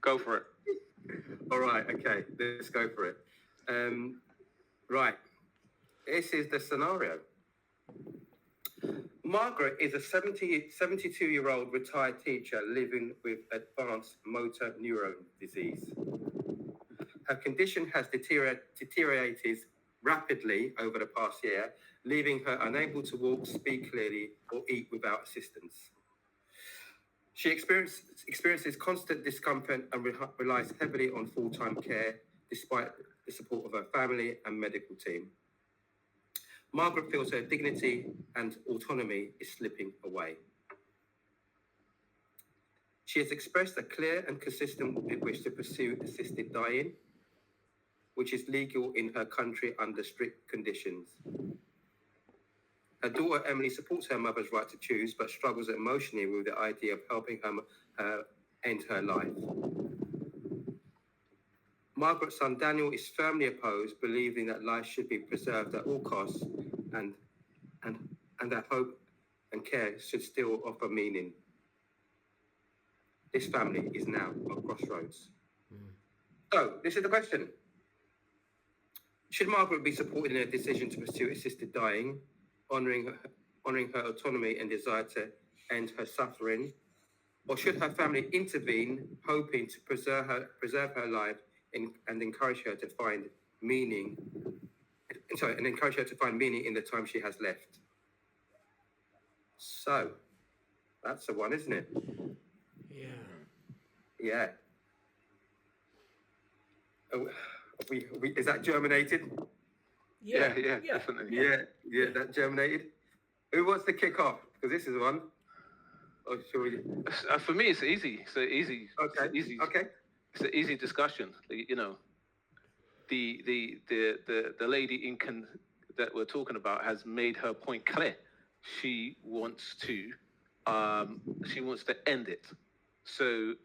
Go for it. All right, okay, let's go for it. Right, this is the scenario. Margaret is a 72-year-old retired teacher living with advanced motor neuron disease. Her condition has deteriorated rapidly over the past year, leaving her unable to walk, speak clearly, or eat without assistance. She experiences constant discomfort and relies heavily on full-time care, despite the support of her family and medical team. Margaret feels her dignity and autonomy is slipping away. She has expressed a clear and consistent wish to pursue assisted dying, which is legal in her country under strict conditions. Her daughter Emily supports her mother's right to choose, but struggles emotionally with the idea of helping her end her life. Margaret's son Daniel is firmly opposed, believing that life should be preserved at all costs, and that hope and care should still offer meaning. This family is now at crossroads. So, this is the question. Should Margaret be supported in her decision to pursue assisted dying, honouring her autonomy and desire to end her suffering? Or should her family intervene, hoping to preserve her life and encourage her to find meaning? And encourage her to find meaning in the time she has left. So, that's the one, isn't it? Yeah. Yeah. Is that germinated? Yeah, definitely. Yeah, that germinated. Who wants to kick off? Because this is one. Or shall we? For me, it's easy. It's easy. Okay. It's easy. Okay. It's an easy discussion. You know, the lady that we're talking about has made her point clear. She wants to end it. So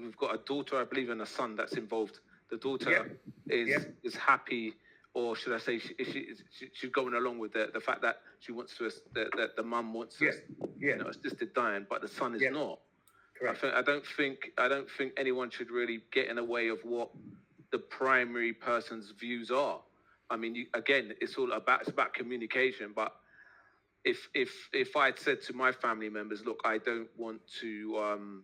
we've got a daughter, I believe, and a son that's involved. The daughter is happy, or should I say, she's going along with the fact that she wants to, that the mum wants to, assisted dying, but the son is not. Correct. I don't think anyone should really get in the way of what the primary person's views are. I mean, it's about communication. But if I'd said to my family members, look, I don't want to,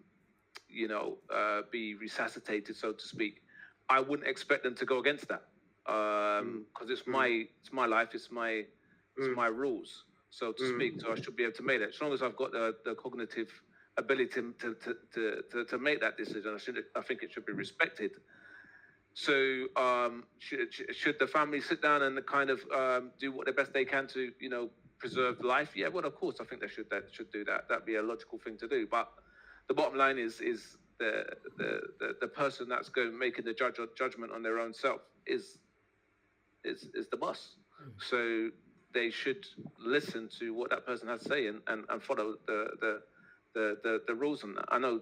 be resuscitated, so to speak, I wouldn't expect them to go against that, because it's my life, it's my rules, so to speak. So I should be able to make that, as long as I've got the cognitive ability to make that decision. I think it should be respected. So should the family sit down and kind of do what the best they can to preserve life? Yeah, well, of course, I think they should do that. That'd be a logical thing to do. But the bottom line is the person that's making the judgment on their own self is the boss. So they should listen to what that person has to say and follow the rules on that. I know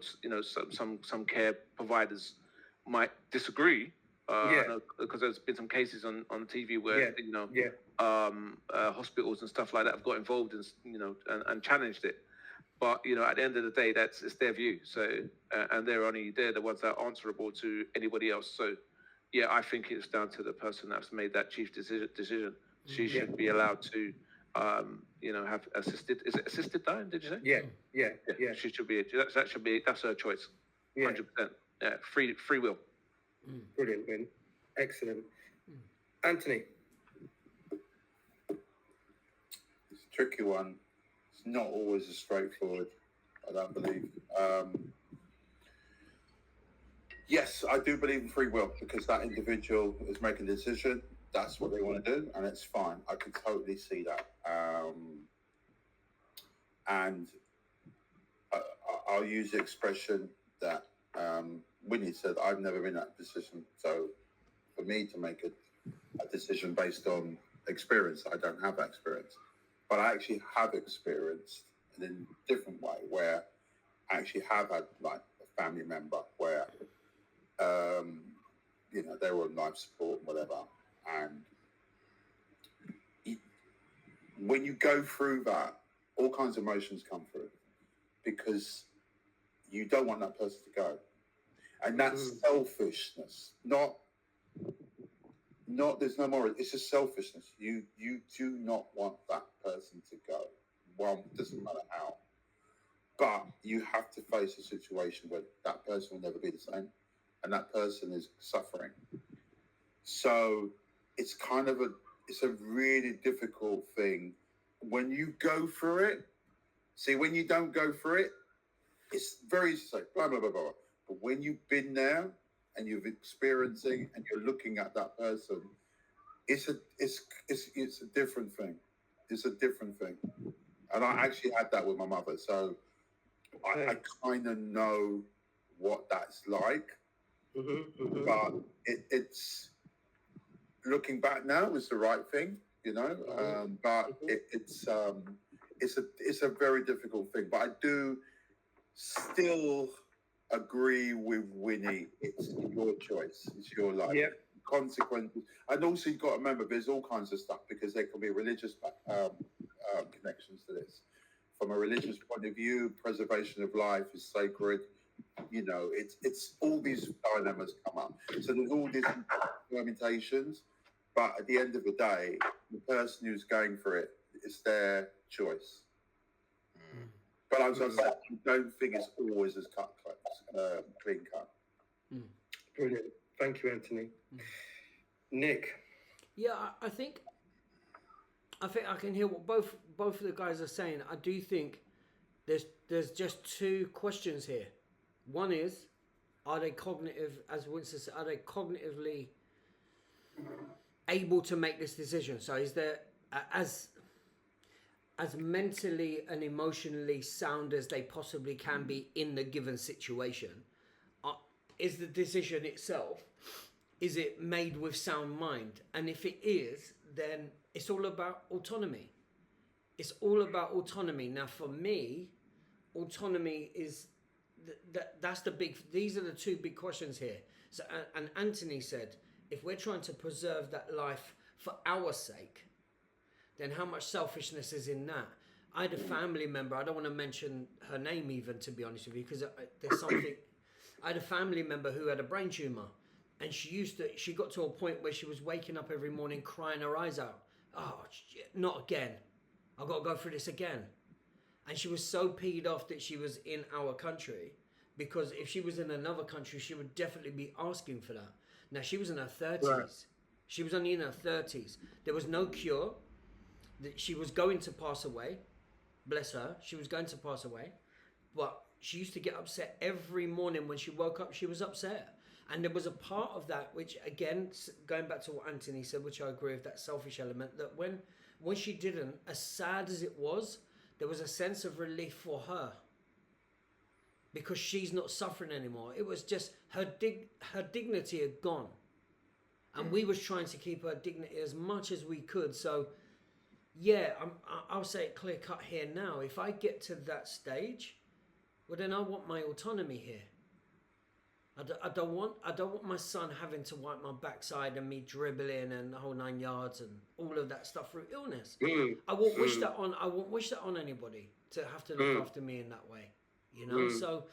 some care providers might disagree. Because there's been some cases on TV where hospitals and stuff like that have got involved and challenged it. But at the end of the day, it's their view. So and they're the ones that are answerable to anybody else. So yeah, I think it's down to the person that's made that chief decision. She should be allowed to have assisted dying. Did you say? Yeah. She should be. That's her choice. 100%. Yeah, free will. Brilliant, Win. Excellent. Anthony. It's a tricky one. It's not always as straightforward, I don't believe. Yes, I do believe in free will, because that individual is making a decision. That's what they want to do, and it's fine. I can totally see that. And I'll use the expression that Winnie said, I've never been in that position. So for me to make a decision based on experience, I don't have that experience. But I actually have experienced in a different way, where I actually have had like a family member where, they were on life support and whatever. And when you go through that, all kinds of emotions come through, because you don't want that person to go. And that's selfishness, not there's no more, it's just selfishness. You do not want that person to go. Well, doesn't matter how. But you have to face a situation where that person will never be the same, and that person is suffering. So it's kind of it's a really difficult thing when you go for it. See, when you don't go for it, it's very easy to say blah blah blah blah. But when you've been there and you've experiencing and you're looking at that person, it's a different thing. It's a different thing. And I actually had that with my mother, so I kind of know what that's like. But it's looking back now, it's the right thing, you know. But it's a very difficult thing. But I do still agree with Winnie. It's your choice. It's your life. Yeah. Consequences, and also you've got to remember there's all kinds of stuff, because there can be religious connections to this. From a religious point of view, preservation of life is sacred. You know, it's all these dilemmas come up. So there's all these permutations, but at the end of the day, the person who's going for it, it's their choice. But as I said, I don't think it's always as clean cut. Brilliant. Thank you, Anthony. Nick. Yeah, I think I can hear what both of the guys are saying. I do think there's just two questions here. One is, are they cognitive, as Winston said, are they cognitively able to make this decision? So is there as mentally and emotionally sound as they possibly can be in the given situation? Is the decision itself, is it made with sound mind? And if it is, then it's all about autonomy. It's all about autonomy. Now, for me, autonomy is that's the big. These are the two big questions here. So, and Anthony said, if we're trying to preserve that life for our sake, then how much selfishness is in that? I had a family member. I don't want to mention her name even, to be honest with you, because there's something. I had a family member who had a brain tumor, and she got to a point where she was waking up every morning crying her eyes out. Oh, shit, not again. I've got to go through this again. And she was so peed off that she was in our country, because if she was in another country, she would definitely be asking for that. Now, she was in her 30s. Right. She was only in her 30s. There was no cure. She was going to pass away. Bless her. She was going to pass away. But she used to get upset every morning when she woke up. She was upset. And there was a part of that, which, again, going back to what Anthony said, which I agree with, that selfish element, that when she didn't, as sad as it was, there was a sense of relief for her, because she's not suffering anymore. It was just her dignity had gone. And we was trying to keep her dignity as much as we could. So, yeah, I'll say it clear cut here now. If I get to that stage, well, then I want my autonomy here. I don't want my son having to wipe my backside and me dribbling and the whole 9 yards and all of that stuff through illness. I won't wish that on anybody, to have to look after me in that way. You know, so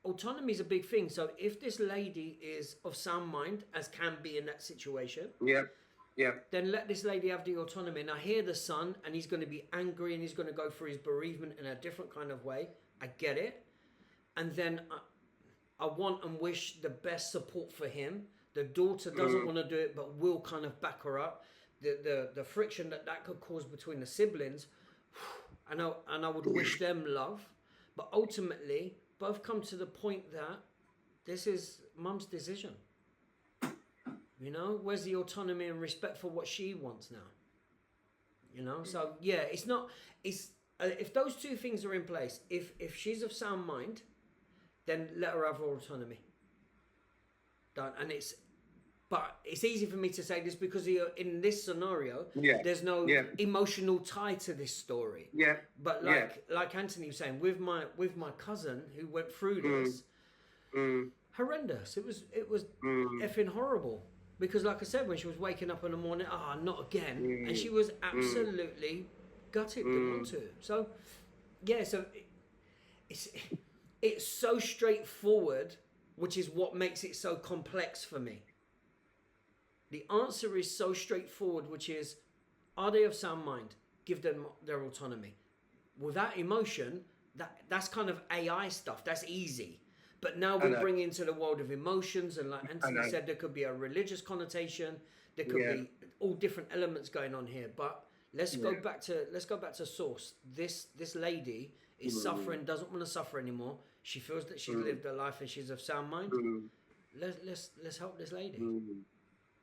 autonomy is a big thing. So if this lady is of sound mind, as can be in that situation, then let this lady have the autonomy. Now, hear the son, and he's going to be angry, and he's going to go through his bereavement in a different kind of way. I get it. And then I want and wish the best support for him. The daughter doesn't want to do it, but will kind of back her up. The friction that could cause between the siblings, and I would wish them love. But ultimately, both come to the point that this is mum's decision. You know, where's the autonomy and respect for what she wants now? You know, so yeah, if those two things are in place, if she's of sound mind, then let her have her autonomy. Done. And but it's easy for me to say this because in this scenario, there's no emotional tie to this story. Yeah. But like Anthony was saying, with my cousin who went through this, horrendous. It was effing horrible. Because like I said, when she was waking up in the morning, not again. And she was absolutely gutted, didn't want to. So, yeah, so it's so straightforward which is what makes it so complex for me. The answer is so straightforward, which is, are they of sound mind? Give them their autonomy. Without emotion, that's kind of AI stuff. That's easy. But now we bring into the world of emotions, and like Anthony said, there could be a religious connotation. There could be all different elements going on here. But let's go back to source. This lady is suffering, doesn't want to suffer anymore. She feels that she's lived her life and she's of sound mind. Let's help this lady.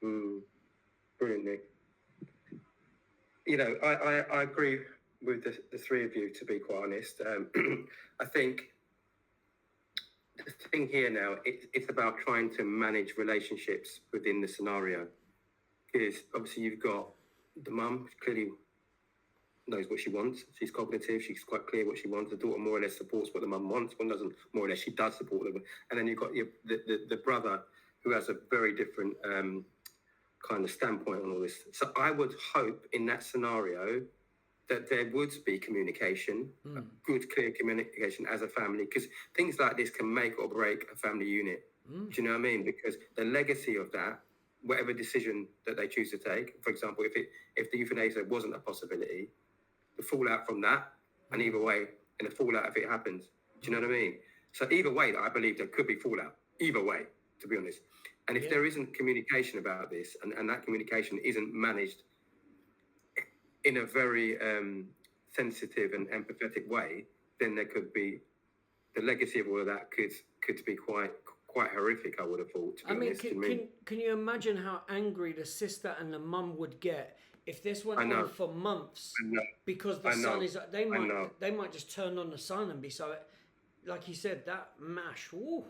Brilliant, Nick. You know, I agree with the three of you, to be quite honest. I think the thing here now, it's about trying to manage relationships within the scenario. Because obviously you've got the mum, clearly knows what she wants. She's cognitive. She's quite clear what she wants. The daughter more or less supports what the mum wants. One doesn't, more or less, she does support them. And then you've got the brother, who has a very different kind of standpoint on all this. So I would hope in that scenario that there would be communication, good, clear communication as a family, because things like this can make or break a family unit. Do you know what I mean? Because the legacy of that, whatever decision that they choose to take, for example, if the euthanasia wasn't a possibility, the fallout from that, and either way, and the fallout if it happens, do you know what I mean? So either way, I believe there could be fallout. Either way, to be honest. And if there isn't communication about this, and that communication isn't managed in a very sensitive and empathetic way, then there could be, the legacy of all of that could be quite horrific, I would have thought, to be honest. Can you imagine how angry the sister and the mum would get if this went on for months? Because the son is, they might just turn on the son and be so, like you said, that mash. Ooh.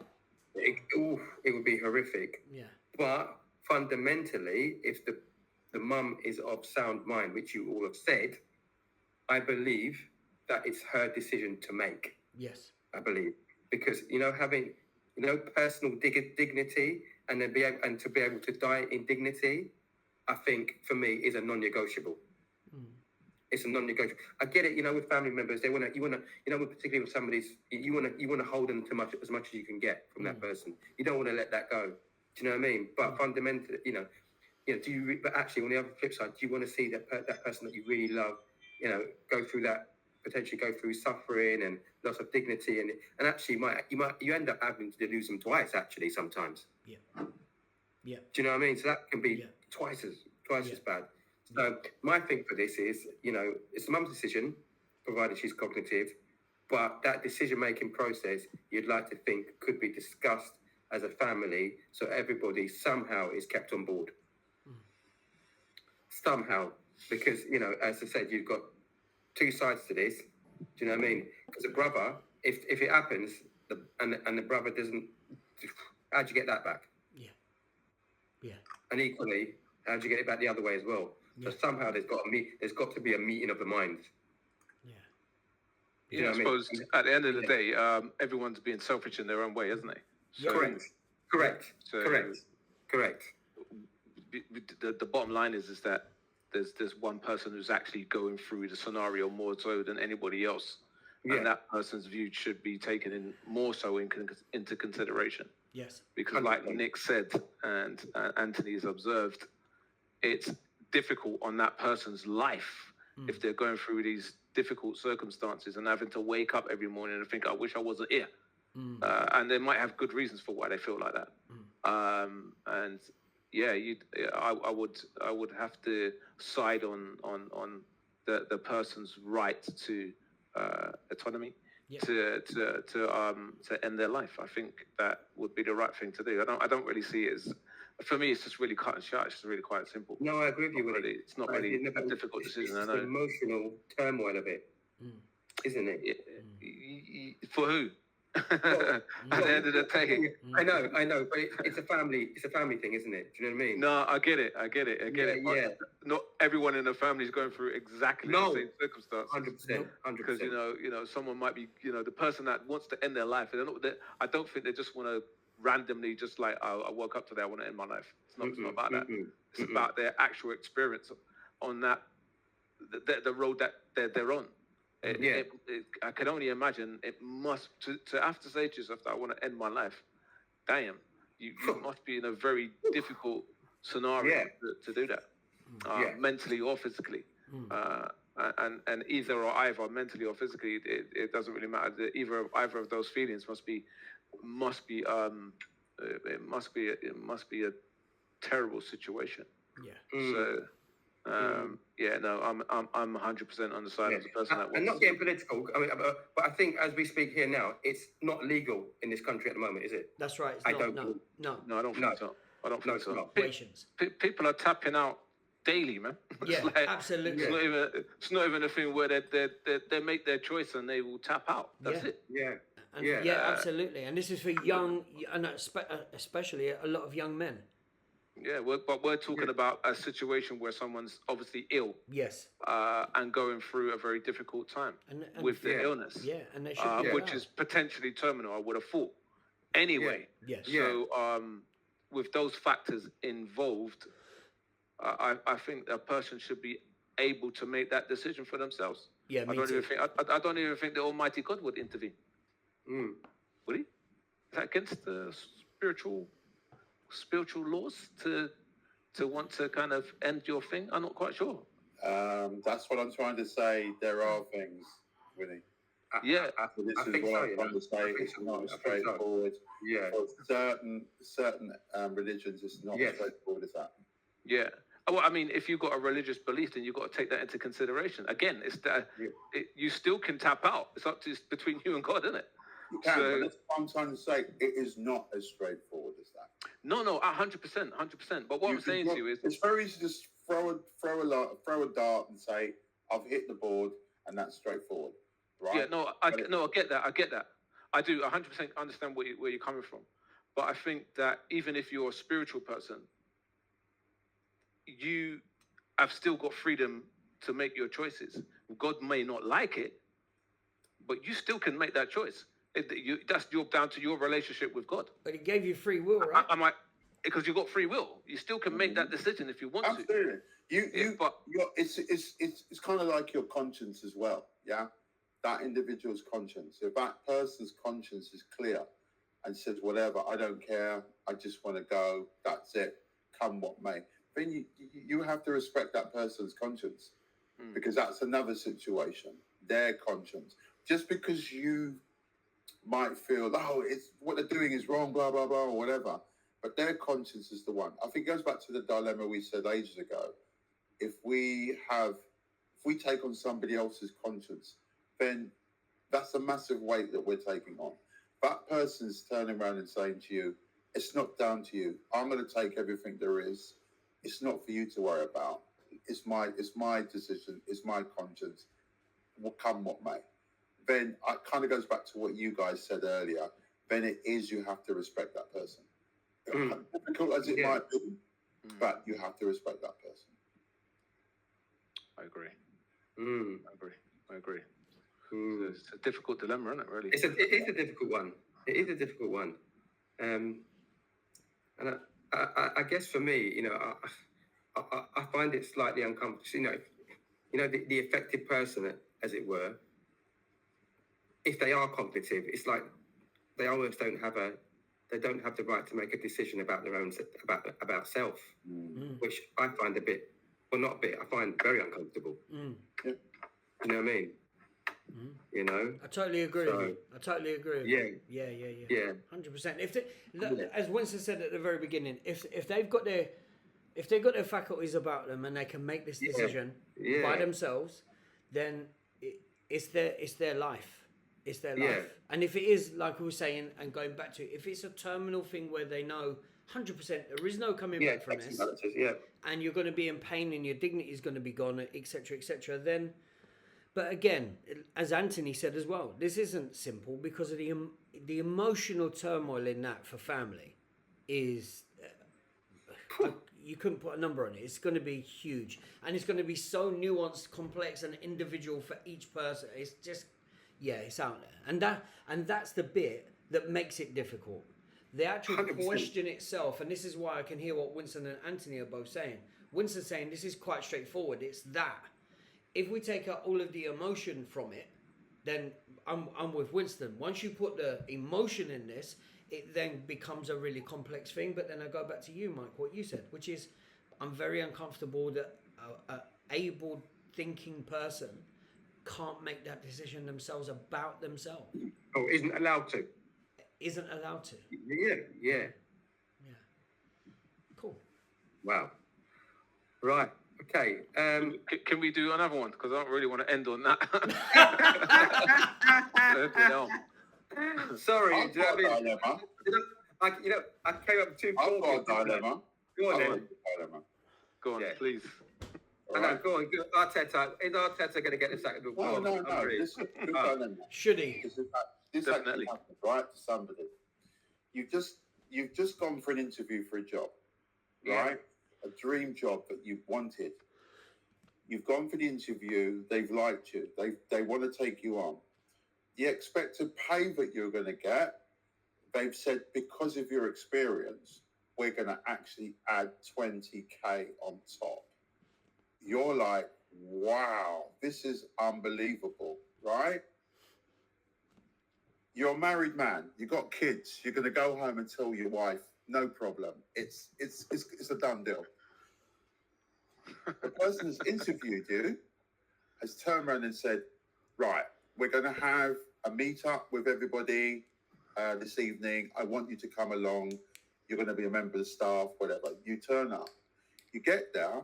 It would be horrific. Yeah. But fundamentally, if the mum is of sound mind, which you all have said, I believe that it's her decision to make. Yes. I believe. Because, having, personal dignity and then to be able to die in dignity, I think for me is a non-negotiable. It's a non-negotiable. I get it, with family members, you want to, particularly with somebody's, you want to hold them as much as you can get from that person. You don't want to let that go. Do you know what I mean? But fundamentally, but actually on the other flip side, do you want to see that person that you really love, go through potentially go through suffering and loss of dignity, and actually you end up having to lose them twice actually sometimes. Yeah. Yeah. Do you know what I mean? So that can be twice as bad. So my thing for this is, it's the mum's decision, provided she's cognitive, but that decision-making process, you'd like to think could be discussed as a family, so everybody somehow is kept on board. Somehow, because, as I said, you've got two sides to this. Do you know what I mean? Because a brother, if it happens, and the brother doesn't, how'd you get that back? Yeah. Yeah. And equally, how'd you get it back the other way as well? So somehow there's got to be a meeting of the minds. Yeah. Yeah, I suppose at the end of the day, everyone's being selfish in their own way, isn't they? So, Correct. The bottom line is that there's one person who's actually going through the scenario more so than anybody else, and that person's view should be taken in more so into consideration. Yes. Because, like Nick said, and Anthony's observed, it's difficult on that person's life if they're going through these difficult circumstances and having to wake up every morning and think, I wish I wasn't here. And they might have good reasons for why they feel like that. And yeah, I would have to side on the person's right to autonomy, to end their life. I think that would be the right thing to do. I don't really see it as, for me, it's just really cut and shut. It's just really quite simple. No, I agree with you. It's not really a difficult decision. It's I know. the emotional turmoil of it, isn't it? For who? At the end of the day, I know, but it's a family thing, isn't it? Do you know what I mean? No, I get it. Yeah. Not everyone in the family is going through exactly the same circumstances. 100%. Because someone might be, the person that wants to end their life. I don't think they just want to randomly just like, I woke up today, I want to end my life. It's not about that. It's about their actual experience on that, the road that they're on. I can only imagine it must to have to say to yourself that I want to end my life. damn, you must be in a very difficult scenario Yeah. to do that, Yeah. mentally or physically. And either mentally or physically, it doesn't really matter. Either of those feelings must be it must be a terrible situation. Yeah. So yeah, no, I'm 100% on the side of the person that and wants not getting political. I mean, but I think as we speak here now, it's not legal in this country at the moment, is it? That's right. It's I not, don't no, believe- no. No, I don't No. think so. I don't No, think it's so. not. Situations. People are tapping out daily, man. Yeah, It's like, absolutely. it's not even a thing where they make their choice and they will tap out. That's Yeah. it. Yeah. And Yeah. absolutely. And this is for young, and especially a lot of young men. Yeah, but we're talking about a situation where someone's obviously ill Yes. and going through a very difficult time And with the Yeah. illness, yeah, and they should be which allowed. is potentially terminal, I would have thought. Anyway, Yes. Yeah. so with those factors involved, I think a person should be able to make that decision for themselves. Yeah, I me don't too. even think I don't even think the Almighty God would intervene. Mm. Would he? Is that against the spiritual laws to want to kind of end your thing? I'm not quite sure. That's what I'm trying to say. There are things, Winnie. Yeah. So this I is think what so, I'm you trying know. to say. I think It's so. not I think so. straightforward. Yeah. For certain religions, it's not Yes. as straightforward as that. Yeah. Well, I mean, if you've got a religious belief, then you've got to take that into consideration. Again, it's that you still can tap out. It's between you and God, isn't it? You can, So- but that's what I'm trying to say. It is not as straightforward as that. No, 100%. But what I'm saying to you is, it's very easy to just throw a dart and say, I've hit the board, and that's straightforward, right? yeah, I get that. I do 100% understand where you're coming from. But I think that even if you're a spiritual person, you have still got freedom to make your choices. God may not like it, but you still can make that choice. That's down to your relationship with God. But he gave you free will, right? I might, because you've got free will. You still can make that decision if you want to. Absolutely. But It's kind of like your conscience as well. Yeah, that individual's conscience. If that person's conscience is clear and says whatever, I don't care, I just want to go. That's it. Come what may. Then you have to respect that person's conscience, because that's another situation. Their conscience. Just because you might feel, oh, it's what they're doing is wrong, blah blah blah, or whatever, but their conscience is the one. I think it goes back to the dilemma we said ages ago. If we take on somebody else's conscience, then that's a massive weight that we're taking on. That person's turning around and saying to you, it's not down to you. I'm going to take everything there is. It's not for you to worry about. It's my decision. It's my conscience. Will come what may. Then it kind of goes back to what you guys said earlier. Then it is, you have to respect that person. Difficult as it might be, but you have to respect that person. I agree. Mm. I agree. Mm. It's a difficult dilemma, isn't it? Really. It is a difficult one. It is a difficult one. And I guess for me, you know, I find it slightly uncomfortable. You know, the affected person, as it were, if they are cognitive, it's like they almost don't have the right to make a decision about their own about self, which I find I find very uncomfortable. Mm. You know what I mean? You know, I totally agree with you. I totally agree with you. Yeah. Yeah. 100%. If they, as Winston said at the very beginning, if they've got their faculties about them and they can make this decision by themselves, then it's their life. It's their life. Yeah. And if it is, like we were saying, and going back to, if it's a terminal thing where they know 100% there is no coming back from this, and you're going to be in pain and your dignity is going to be gone, etc., then. But again, as Anthony said as well, this isn't simple because of the emotional turmoil in that for family is you couldn't put a number on it. It's going to be huge, and it's going to be so nuanced, complex, and individual for each person. It's just it's out there, and that's the bit that makes it difficult. The actual 100%. question itself, and this is why I can hear what Winston and Anthony are both saying. Winston's saying this is quite straightforward. It's that. If we take out all of the emotion from it, then I'm with Winston. Once you put the emotion in this, it then becomes a really complex thing. But then I go back to you, Mike, what you said, which is I'm very uncomfortable that a able thinking person can't make that decision themselves about themselves. Oh, isn't allowed to. Isn't allowed to. Yeah. Yeah. Cool. Wow. Right. Okay. Can we do another one? Because I don't really want to end on that. Flipping hell. Sorry. I've do you know got what I a mean? dilemma. I came up with two. I've got points. a dilemma. Go on I've then. got a dilemma. Go on, Yeah. please. I know, Alright? go on. Go. Arteta. Is Arteta going to get the sack? No, Go on, no. I'm ready. This is a good Oh. dilemma. Should he? This Definitely. actually happened, right, to somebody. You've just gone for an interview for a job, Yeah. right? A dream job that you've wanted. You've gone for the interview. They've liked you. They want to take you on. The expected pay that you're going to get, they've said because of your experience, we're going to actually add 20K on top. You're like, wow, this is unbelievable, right? You're a married man. You got kids. You're going to go home and tell your wife, no problem. It's a done deal. The person who's interviewed you has turned around and said, right, we're going to have a meet-up with everybody this evening. I want you to come along. You're going to be a member of the staff, whatever. You turn up. You get there.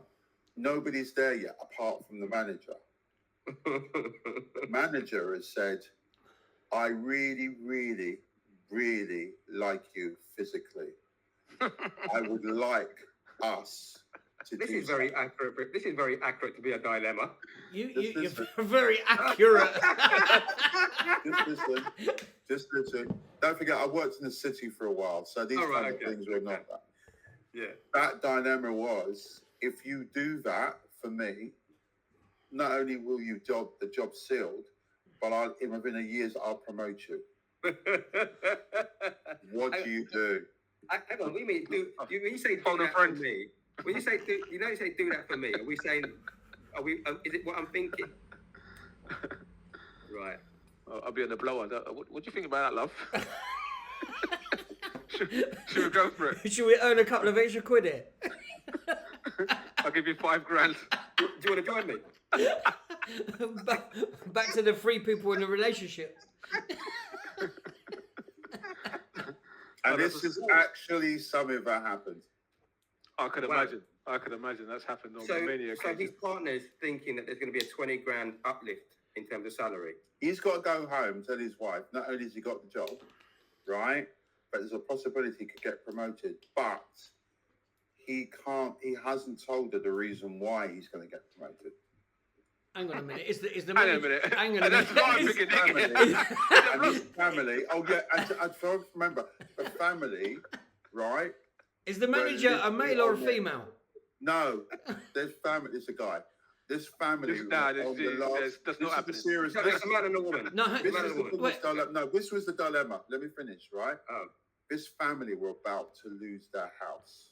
Nobody's there yet apart from the manager. The manager has said, I really, really, really like you physically. I would like us to This do is very accurate. This is very accurate to be a dilemma. You're very accurate. Just listen. Don't forget, I worked in the city for a while, so these Oh, right, kind okay, of things were not okay. that. Yeah. That dilemma was, if you do that for me, not only will you the job sealed, but within a year I'll promote you. What do you do? Hang on, we mean when you say do Phone a that for friend. me, when you say do, you say do that for me, are we saying, is it what I'm thinking? Right. I'll be on the blower. What do you think about that, love? should we go for it? Should we earn a couple of extra quid here? I'll give you $5,000. Do you want to join me? back to the three people in the relationship. And this is actually something that happened. I could Wow. imagine. I could imagine that's happened on So, many so his occasions. partner's thinking that there's going to be a 20 grand uplift in terms of salary. He's got to go home and tell his wife, not only has he got the job, right, but there's a possibility he could get promoted, but he hasn't told her the reason why he's going to get promoted. Hang on a minute. Is the Hang on a minute. Hang on a That's minute. what I'm Is- thinking. And his family, oh yeah, and remember, the family, right? Is the manager a male or a female? No, there's family, it's a guy. This family, That's on not this is happening. a serious, So it's a man and a woman. No, this man is and a the woman. biggest dilemma. No, this was the dilemma. Let me finish, right? Oh. This family were about to lose their house.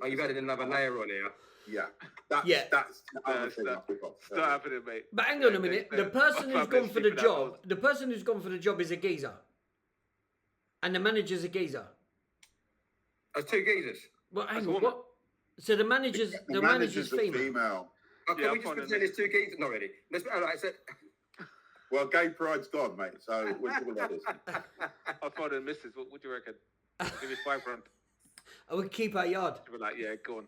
Oh, you've added another layer on here. Yeah. That's Yeah. that's the other That's thing not- I forgot. It's not happening, mate. But hang on a minute. The person my who's gone family's for the keeping that job, close. the person who's gone for the job is a geezer, and the manager's a geezer. That's two geezers. Well, hang That's a on. woman. What? So the manager's The manager's a female. female. Oh, can Yeah, we I'm just fine pretend with it's two geezers? Not really. All right, so, Well, gay pride's gone, mate. So we're talking about this. I'll phone the missus. What do you reckon? I'll give you $5,000. I would keep our yard. She'll be like, yeah, go on.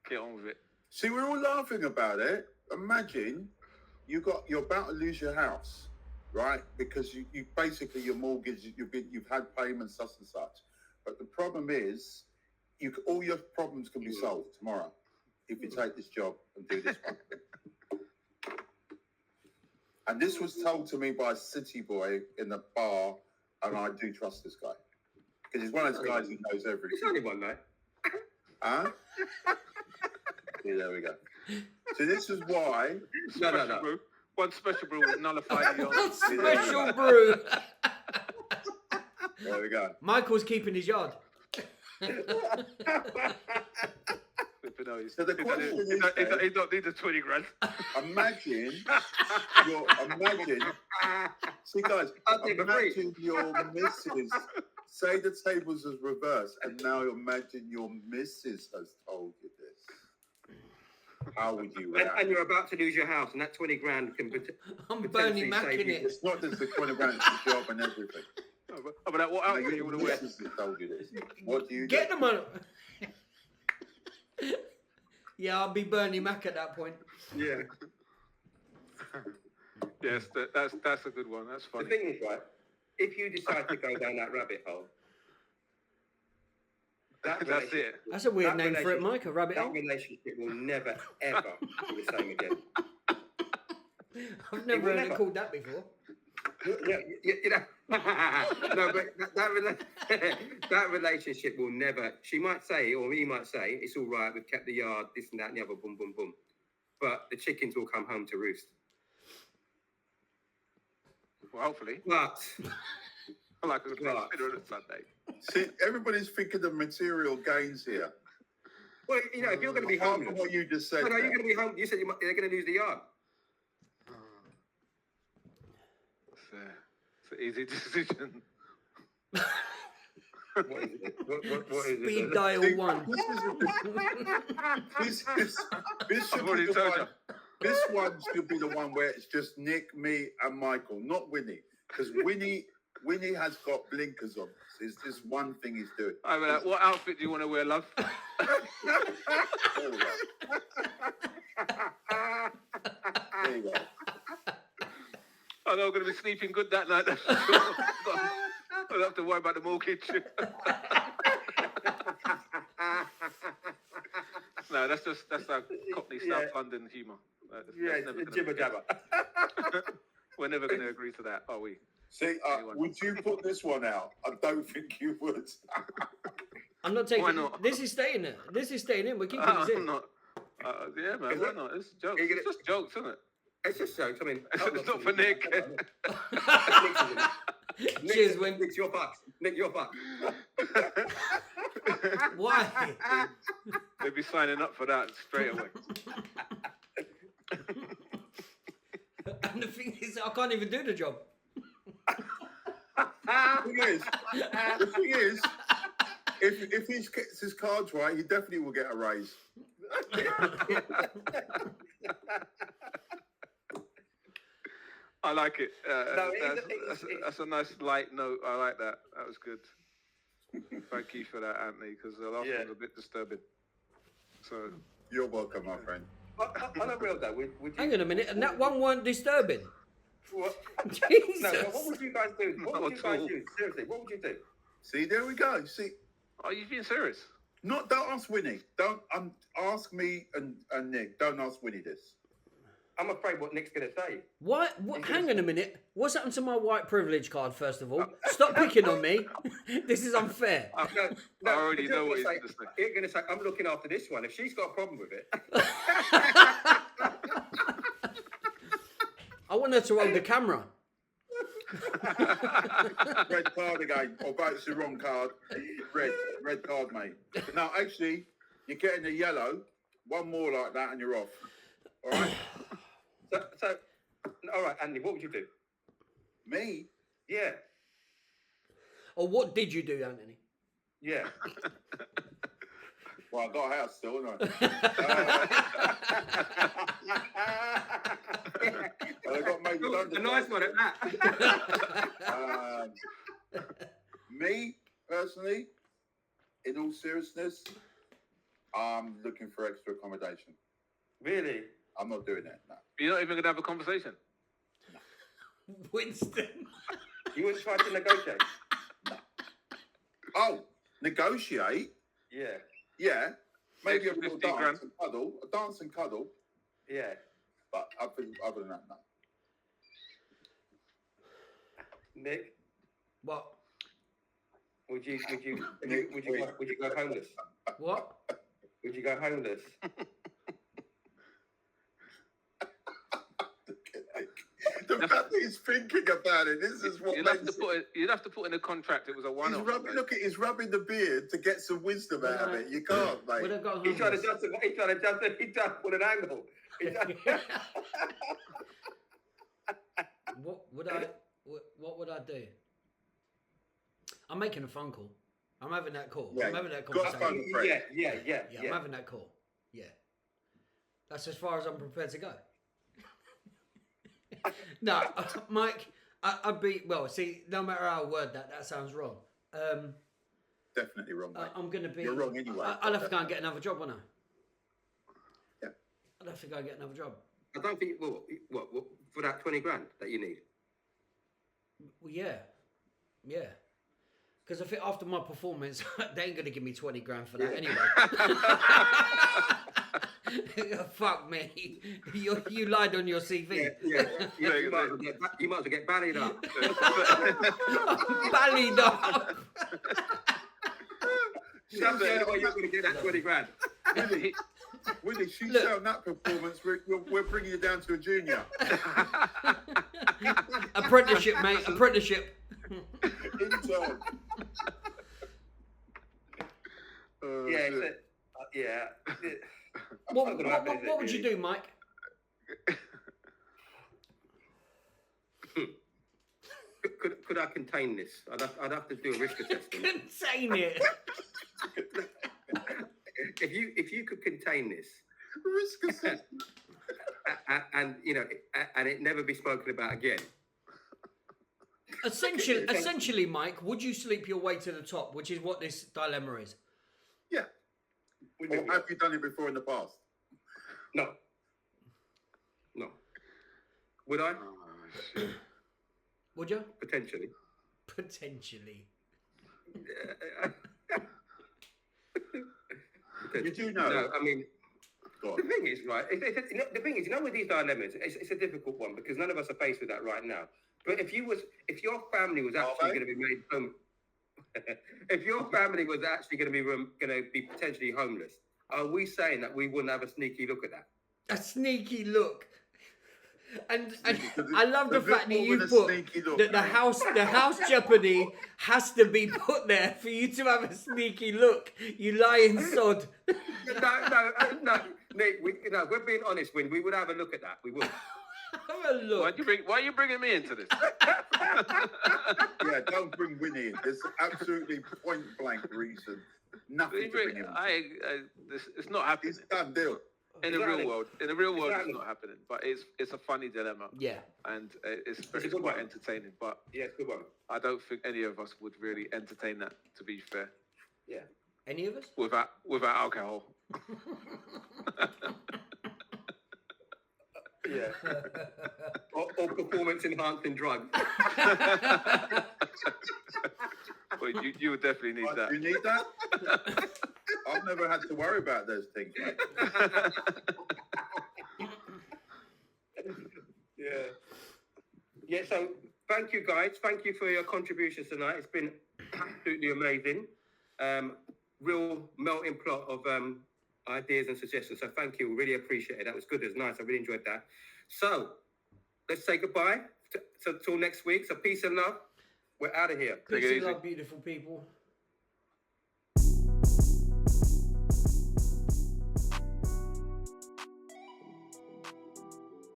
Get on with it. See, we're all laughing about it. Imagine you're about to lose your house, right? Because you basically your mortgage, you've had payments, such and such. But the problem is, all your problems can be solved tomorrow if you take this job and do this one. And this was told to me by a city boy in the bar, and I do trust this guy because he's one of those guys who knows it's everything. only one night. Huh? Yeah, there we go. So this is why. No. Special brew. One special brew will nullify the other. Special brew. There we go. Michael's keeping his yard. So the question is, He don't need the $20,000. Imagine. See, guys. I'll take a break. Imagine your missus say the tables is reversed, and now imagine your missus has told you this. How would you react? And you're about to lose your house, and that 20 grand can I'm potentially Bernie Mac save in you. it. It's not just the 20 grand, it's the job and everything. But what Now, outfit you your want to wear? missus has told you this. What do you Get do? them on. Yeah, I'll be Bernie Mac at that point. Yeah. Yes, that's a good one. That's The funny. thing is, right, if you decide to go down that rabbit hole, That's relationship- it. That's a weird that name for it, relationship- Mike. A rabbit That hole. relationship will never, ever be the same again. I've never will heard it never. called that before. Yeah, you know. No, but that relationship will never. She might say, or he might say, it's all right. We've kept the yard, this and that, and the other, boom, boom, boom. But the chickens will come home to roost. Well, hopefully, But like a Right. consider it Sunday. See, everybody's thinking of material gains here. well, you know, if you're going to be Apart from homeless, what you just said. no, you're there. going to be home. You said they're going to lose the yard. It's an easy decision. What is it? What is Speed it? dial See, 1. This should I've be already the told one. you. This one should be the one where it's just Nick, me, and Michael, not Winnie, because Winnie has got blinkers on. It's just one thing he's doing. I mean, what outfit do you want to wear, love? There we go. There you go. I know I'm going to be sleeping good that night. I don't have to worry about the mortgage. No, that's our Cockney Yeah. South London humour. Yeah, jibber jabber. We're never going to agree to that, are we? See, would you put this one out? I don't think you would. I'm not taking Why not? This is staying in. This is staying in. We're keeping this I'm in. not. Yeah, man, Is why it? not? It's jokes. Are you gonna- It's just jokes, isn't it? It's just jokes. I mean, It's not for Nick. Cheers, Win. Nick's your fuck. Nick, your fuck. Why? They'd be signing up for that straight away. And the thing is, I can't even do the job. The thing is, if he gets his cards right, he definitely will get a raise. I like it. No, it's- That's a nice light note. I like that. That was good. Thank you for that, Anthony, because the last Yeah. one was a bit disturbing. So, You're welcome, my friend. On a real though, would you? Hang on a minute, and that one weren't disturbing. What, Jesus. no, what would you guys do? What would you Not guys at all. do? Seriously, what would you do? See, there we go. See, are you being serious? don't ask Winnie. Don't ask me and Nick. Don't ask Winnie this. I'm afraid what Nick's going to say. What? Hang on a minute. What's happened to my white privilege card, first of all? Stop picking on me. This is unfair. No, I already you're know what gonna he's going to say. You're going to say, I'm looking after this one. If she's got a problem with it, I want her to hold the camera. Red card again. Oh, but it's the wrong card. Red card, mate. No, actually, you're getting a yellow. One more like that, and you're off. All right. so, all right, Andy, what would you do? Me? Yeah, Or what did you do, Anthony? yeah. Well, I got a house still, haven't I? Well, I got made Ooh, a redundant. nice one at that. Me personally, in all seriousness, I'm looking for extra accommodation. Really? I'm not doing that. No. You're not even going to have a conversation. Winston. You wouldn't try to negotiate? Oh, negotiate? Yeah, Yeah. Maybe a Extra little 50 dance grand. and cuddle. A dance and cuddle. yeah. But other than that, no. Nick, What? would you go homeless? What? Would you go homeless? The fact that he's thinking about it, this is what You'd makes have to put it. You'd have to put in a contract. It was a He's one-off. rubbing, look at he's rubbing the beard to get some wisdom out of it. You can't, Would I mate. go He's trying to homeless? justify. He's trying to justify. He's trying to put an angle. He's trying- What would I? What would I do? I'm making a phone call. I'm having that call. Yeah, I'm having that got a conversation. phone. Yeah. I'm having that call. Yeah. That's as far as I'm prepared to go. No, Mike, I'd be, well, see, no matter how I word that, that sounds wrong. Definitely wrong, mate. I'm going to be... You're wrong anyway. I'll have to go and get another job, won't I? Yeah. I'll have to go and get another job. I don't think, what, for that 20 grand that you need? Well, yeah. Because I think after my performance, they ain't going to give me 20 grand for that anyway. Fuck me. You lied on your CV. Yeah. You might as well get ballied up. Ballied up. Some day, or you're going to get that 20 grand. Willie, she's Look. selling that performance. We're bringing you down to a junior. Apprenticeship, mate. Apprenticeship. Intern. Yeah. What would you do, Mike? Could I contain this? I'd have to do a risk assessment. Contain it. If you could contain this, Risk assessment. and it never be spoken about again. Essentially, Mike, would you sleep your way to the top, which is what this dilemma is? Yeah. Or have you done it before in the past? No. Would I? Would you? Potentially. You do know. No, I mean, Go on. the thing is, right? The thing is, with these dilemmas, it's a difficult one because none of us are faced with that right now. But if your family was actually going to be made home, if your family was actually going to be potentially homeless, are we saying that we wouldn't have a sneaky look at that? A sneaky look. And The- I love the the fact that bit more you with a put sneaky look, that the mate. house jeopardy has to be put there for you to have a sneaky look. You lying sod. No, Nick. We're being honest. When we would have a look at that, we would. Have a look. Why are you bringing me into this? Yeah, don't bring Winnie in. There's absolutely point blank reason. Nothing to bring him in. It's not happening. It's done deal. In the real world, Exactly. it's not happening. But it's a funny dilemma. Yeah. And it's a good quite one. entertaining. But Yeah, good one. I don't think any of us would really entertain that. To be fair, Yeah. Any of us? without alcohol. Yeah. or performance enhancing drugs. Well, you would definitely need that. You need that? I've never had to worry about those things, mate. Yeah, so thank you guys. Thank you for your contributions tonight. It's been absolutely amazing. Real melting pot of ideas and suggestions. So thank you. Really appreciate it. That was good. It was nice. I really enjoyed that. So let's say goodbye. So till next week. So peace and love. We're out of here. Take Peace it and easy. love, beautiful people.